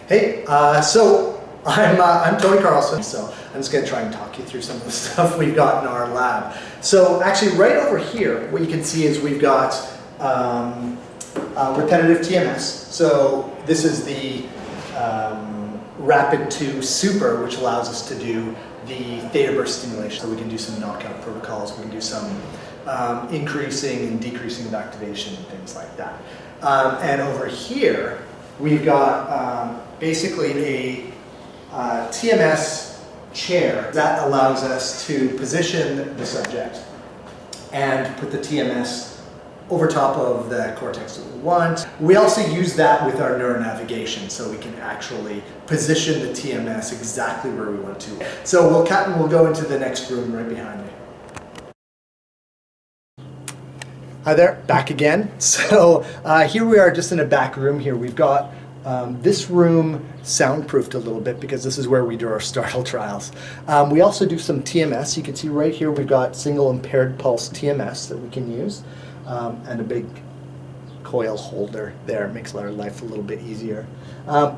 Hey, so I'm Tony Carlson, so I'm just going to try and talk you through some of the stuff we've got in our lab. So actually right over here, what you can see is we've got repetitive TMS. So this is the Rapid 2 Super, which allows us to do the theta burst stimulation. So we can do some knockout protocols, we can do some increasing and decreasing of activation and things like that. And over here, we've got basically a TMS chair that allows us to position the subject and put the TMS over top of the cortex that we want. We also use that with our neuronavigation, so we can actually position the TMS exactly where we want to. So we'll cut and we'll go into the next room right behind me. Hi there, back again. So here we are just in a back room here. We've got this room soundproofed a little bit because this is where we do our startle trials. We also do some TMS. You can see right here we've got single impaired pulse TMS that we can use, and a big coil holder there. It makes our life a little bit easier.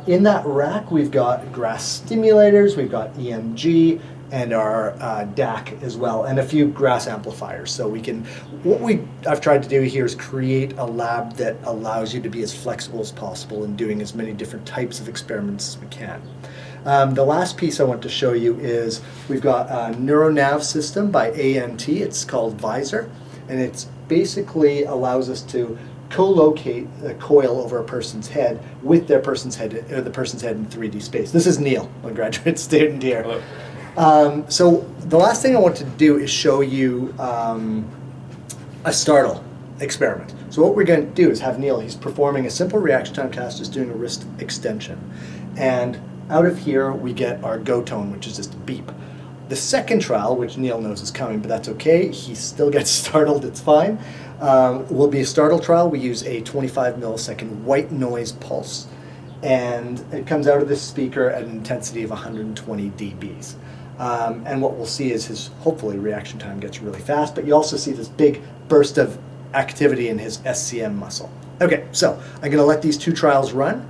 In that rack we've got GRASS stimulators, we've got EMG, and our DAC as well, and a few GRASS amplifiers. So we can, I've tried to do here is create a lab that allows you to be as flexible as possible in doing as many different types of experiments as we can. The last piece I want to show you is we've got a NeuroNav system by ANT. It's called Visor, and it's basically allows us to co-locate a coil over a person's head with their person's head, or the person's head in 3D space. This is Neil, my graduate student here. Hello. So the last thing I want to do is show you a startle experiment. So what we're going to do is have Neil, he's performing a simple reaction time task, just doing a wrist extension. And out of here we get our go tone, which is just a beep. The second trial, which Neil knows is coming, but that's okay, he still gets startled, it's fine, will be a startle trial. We use a 25 millisecond white noise pulse, and it comes out of this speaker at an intensity of 120 dBs. And what we'll see is his, hopefully, reaction time gets really fast, but you also see this big burst of activity in his SCM muscle. Okay, so I'm going to let these two trials run.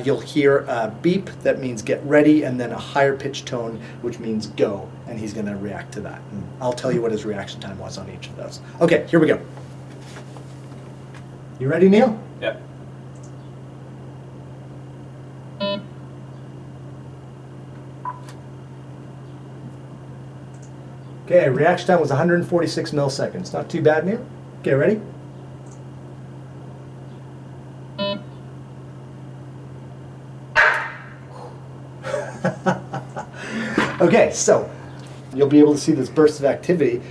You'll hear a beep, that means get ready, and then a higher pitch tone, which means go, and he's going to react to that. And I'll tell you what his reaction time was on each of those. Okay, here we go. You ready, Neil? Yep. Okay, reaction time was 146 milliseconds. Not too bad, Neil. Okay, ready? Okay, so you'll be able to see this burst of activity.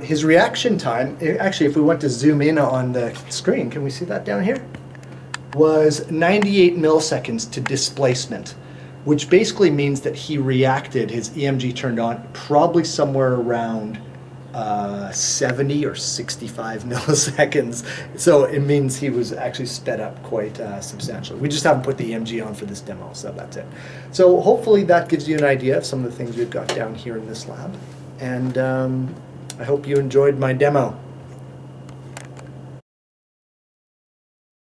His reaction time, actually if we want to zoom in on the screen, can we see that down here? Was 98 milliseconds to displacement, which basically means that he reacted, his EMG turned on, probably somewhere around 70 or 65 milliseconds. So it means he was actually sped up quite substantially. We just haven't put the EMG on for this demo, so that's it. So hopefully that gives you an idea of some of the things we've got down here in this lab. And I hope you enjoyed my demo.